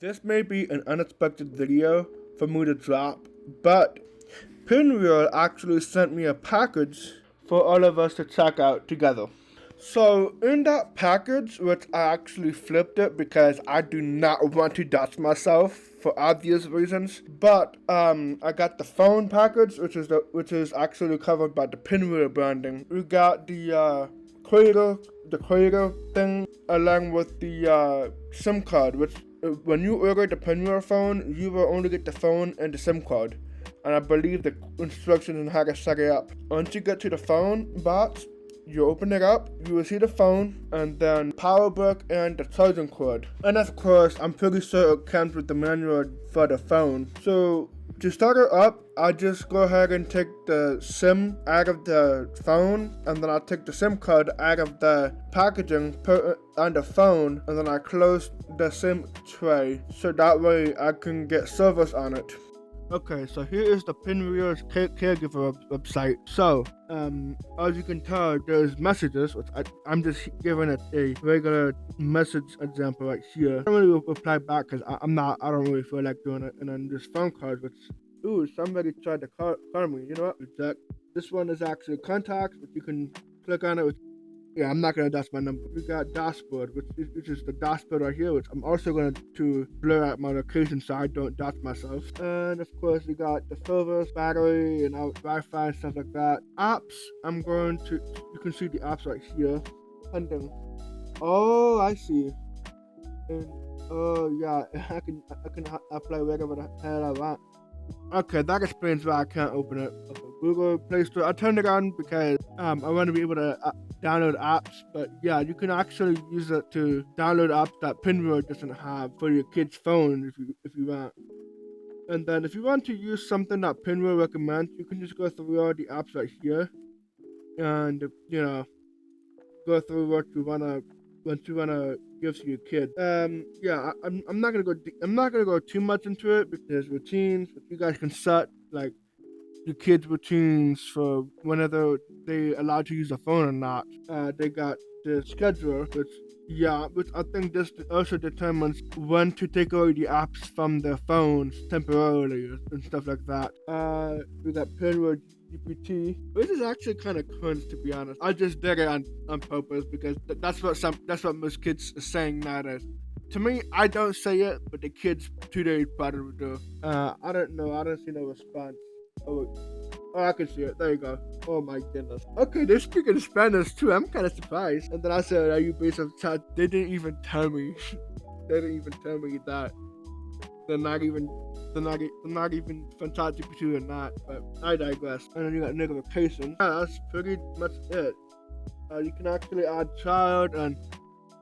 This may be an unexpected video for me to drop, but Pinwheel actually sent me a package for all of us to check out together. So in that package, which I actually flipped it because I do not want to dust myself for obvious reasons, but I got the phone package, which is actually covered by the Pinwheel branding. We got the cradle thing, along with the SIM card, which when you order the Pinwheel phone, you will only get the phone and the SIM card. And I believe the instructions on how to set it up. Once you get to the phone box, you open it up, you will see the phone, and then power brick and the charging cord. And of course, I'm pretty sure it comes with the manual for the phone. So to start it up, I just go ahead and take the SIM out of the phone, and then I take the SIM card out of the packaging, put it on the phone, and then I close the SIM tray, so that way I can get service on it. Okay, so here is the Pinwheel's caregiver website. So, as you can tell, there's messages, which I'm just giving it a regular message example right here. I don't really reply back because I don't really feel like doing it. And then there's phone calls, which, ooh, somebody tried to call me. You know what? Reject. This one is actually contacts, but you can click on it. Yeah, I'm not gonna dust my number. We got dashboard, which is the dashboard right here, which I'm also going to blur out my location so I don't dust myself. And of course, we got the servers, battery, and Wi-Fi and stuff like that. Apps, you can see the apps right here. Pending. Oh, I see. And oh yeah, I can apply whatever the hell I want. Okay, that explains why I can't open it. Okay, Google Play Store. I turned it on because I want to be able to download apps, but yeah, you can actually use it to download apps that Pinwheel doesn't have for your kid's phone if you want. And then if you want to use something that Pinwheel recommends, you can just go through all the apps right here, and go through what you wanna give to your kid. Yeah, I'm not gonna go too much into it because there's routines, but you guys can set like your kids' routines for whenever they allowed to use the phone or not. They got the schedule, which I think this also determines when to take away the apps from their phones temporarily and stuff like that. We got Pinwheel GPT, which is actually kind of cringe, to be honest. I just did it on purpose because that's what most kids are saying nowadays. To me, I don't say it, but the kids today probably do. I don't know. I don't see no response. Oh, I can see it. There you go. Oh my goodness. Okay, they're speaking Spanish too. I'm kind of surprised. And then I said, "Are you based on chat?" They didn't even tell me. They didn't even tell me that. They're not even from ChatGPT or not. But I digress. And then you got notifications. Yeah, that's pretty much it. You can actually add child, and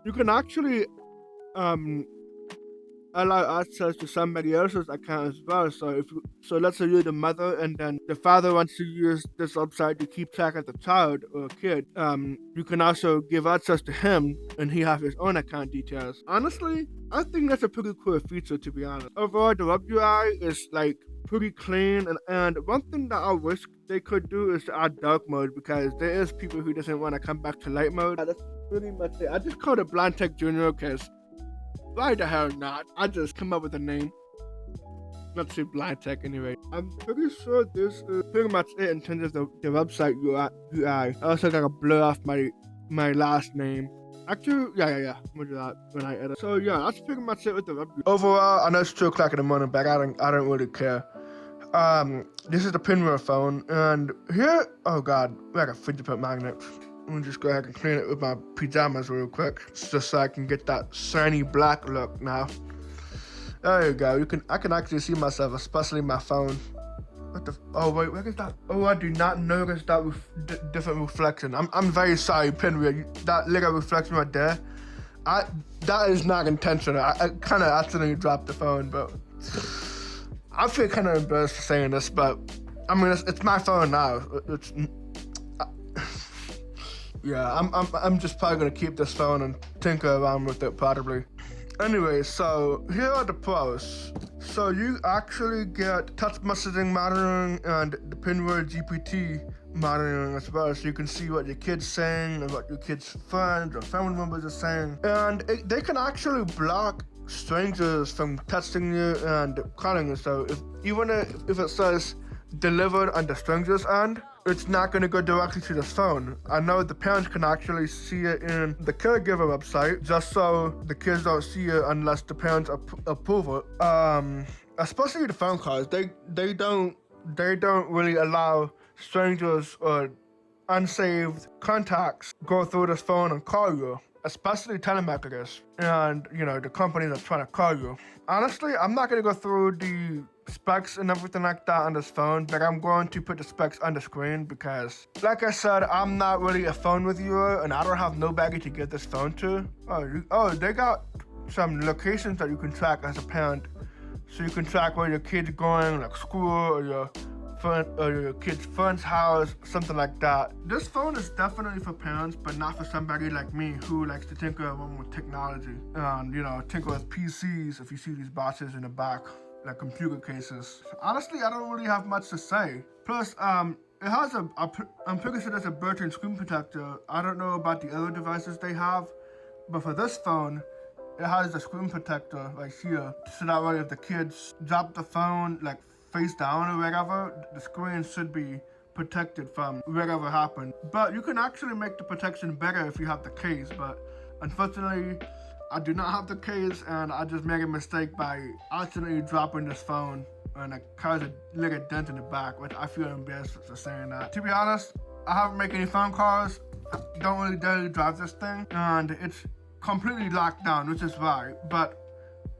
you can actually allow access to somebody else's account as well. So let's say you're the mother and then the father wants to use this website to keep track of the child or kid. You can also give access to him and he has his own account details. Honestly, I think that's a pretty cool feature, to be honest. Overall, the web UI is like pretty clean, and one thing that I wish they could do is to add dark mode, because there is people who doesn't want to come back to light mode. That's pretty much it. I just called it Blind Tech Junior because why the hell not? I just come up with a name. Let's say Blind Tech anyway. I'm pretty sure this is pretty much it in terms of the website UI. I also gotta blur off my last name. Actually, yeah. I'm gonna do that when I edit. So yeah, that's pretty much it with the web. Overall, I know it's 2 o'clock in the morning, but I don't really care. This is the Pinwheel phone, and here, oh god, we got a fidget magnet. Let me just go ahead and clean it with my pajamas real quick, just so I can get that shiny black look now. There you go. I can actually see myself, especially my phone. What the? Oh wait, where is that? Oh, I do not notice that different reflection. I'm very sorry, Pinwheel. That little reflection right there, that is not intentional. I kind of accidentally dropped the phone, but I feel kind of embarrassed for saying this, but I mean it's my phone now. Yeah, I'm just probably gonna keep this phone and tinker around with it probably. Anyway, so here are the pros. So you actually get text messaging monitoring and the Pinwheel GPT monitoring as well, so you can see what your kid's saying and what your kid's friends or family members are saying. And they can actually block strangers from texting you and calling you. So even if it says delivered on the stranger's end, it's not going to go directly to this phone. I know the parents can actually see it in the caregiver website, just so the kids don't see it unless the parents approve it. Especially the phone calls, they don't really allow strangers or unsaved contacts go through this phone and call you, especially telemarketers and, the companies that are trying to call you. Honestly, I'm not going to go through the specs and everything like that on this phone, but I'm going to put the specs on the screen because, like I said, I'm not really a phone reviewer and I don't have nobody to give this phone to. They got some locations that you can track as a parent. So you can track where your kid's going, like school or your kid's friend's house, something like that. This phone is definitely for parents, but not for somebody like me who likes to tinker around with technology and, tinker with PCs. If you see these boxes in the back, like computer cases. Honestly, I don't really have much to say. Plus, it has I'm pretty sure there's a built-in screen protector. I don't know about the other devices they have, but for this phone, it has a screen protector right here. So that way if the kids drop the phone like face down or whatever, the screen should be protected from whatever happened. But you can actually make the protection better if you have the case, but unfortunately, I do not have the case and I just made a mistake by accidentally dropping this phone and it caused a little dent in the back, which I feel embarrassed for saying that. To be honest, I haven't made any phone calls, I don't really daily drive this thing, and it's completely locked down, which is right, but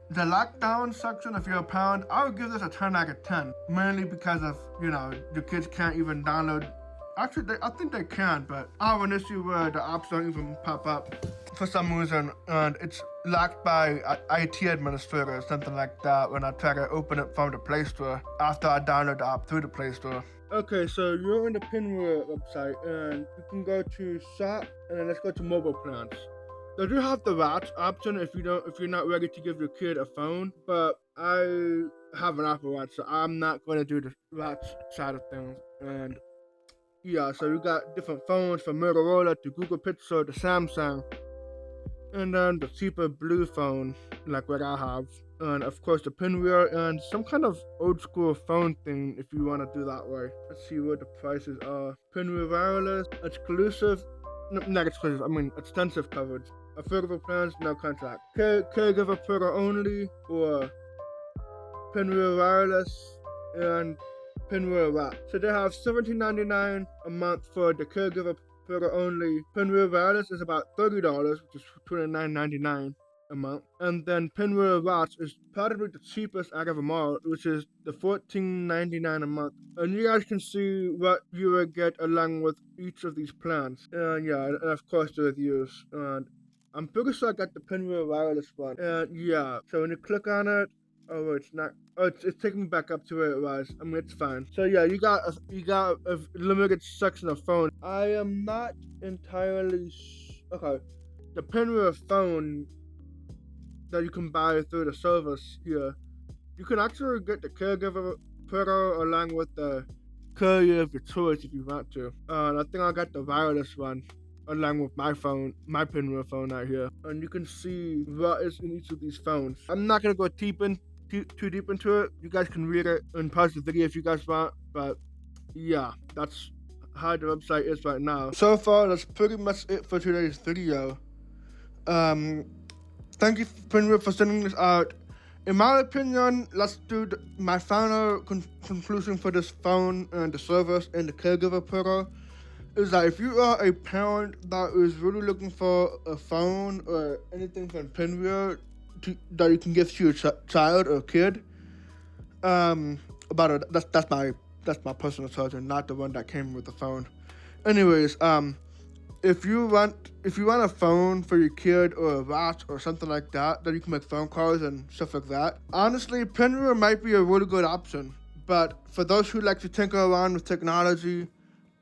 the lockdown section, if you're a parent, I would give this a 10 out of 10, mainly because of, your kids can't even download. Actually, I think they can, but I have an issue where the apps don't even pop up for some reason, and it's locked by IT administrator or something like that when I try to open it from the Play Store after I download the app through the Play Store. Okay, so you're on the Pinwheel website, and you can go to shop, and then let's go to mobile plans. They do have the watch option if you're not ready to give your kid a phone, but I have an Apple Watch, so I'm not going to do the watch side of things. And yeah, so you got different phones from Motorola to Google Pixel to Samsung, and then the cheaper blue phone like what I have, and of course the Pinwheel and some kind of old school phone thing if you want to do that way. Let's see what the prices are. Pinwheel wireless, exclusive. No, not exclusive, I mean extensive coverage. Affordable plans, no contract. Caregiver Pro only, or Pinwheel wireless and Pinwheel wrap. So they have $17.99 a month for the Caregiver Pro only. Pinwheel wireless is about $30, which is $29.99 a month. And then Pinwheel watch is probably the cheapest out of them all, which is the $14.99 a month. And you guys can see what you will get along with each of these plans. And yeah, and of course the reviews. And I'm pretty sure I got the Pinwheel wireless one. And yeah, so when you click on it, oh, it's not. Oh, it's taking me back up to where it was. I mean, it's fine. So yeah, you got a limited section of phone. I am not entirely okay. The Pinwheel phone that you can buy through the service here, you can actually get the Caregiver Pro along with the Courier of your choice if you want to. I think I got the wireless one along with my phone, my Pinwheel phone right here. And you can see what is in each of these phones. I'm not gonna go too deep into it. You guys can read it and pause the video if you guys want. But yeah, that's how the website is right now. So far, that's pretty much it for today's video. Thank you, Pinwheel, for sending this out. In my opinion, let's do my final conclusion for this phone and the service and the Caregiver Pro. Is that if you are a parent that is really looking for a phone or anything from Pinwheel that you can give to your child or kid, that's my personal charger, not the one that came with the phone. Anyways, if you want a phone for your kid or a watch or something like that you can make phone calls and stuff like that, honestly, Pinwheel might be a really good option. But for those who like to tinker around with technology,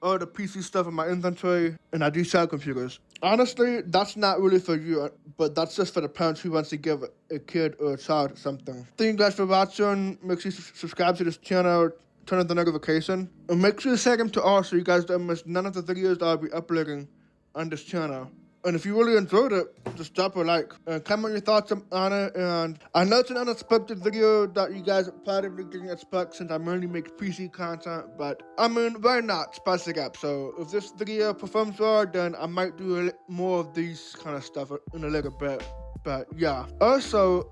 or the PC stuff in my inventory, and I do sell computers, honestly, that's not really for you, but that's just for the parents who wants to give a kid or a child something. Thank you guys for watching. Make sure you subscribe to this channel, turn on the notification, and make sure to share them to all so you guys don't miss none of the videos that I'll be uploading on this channel. And if you really enjoyed it, just drop a like and comment your thoughts on it. And I know it's an unexpected video that you guys probably didn't expect since I mainly make PC content, but I mean, why not spice it up? So if this video performs well, then I might do more of these kind of stuff in a little bit. But yeah. Also,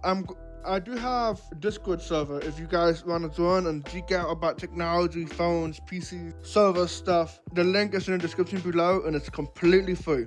I do have a Discord server if you guys want to join and geek out about technology, phones, PC, server stuff. The link is in the description below and it's completely free.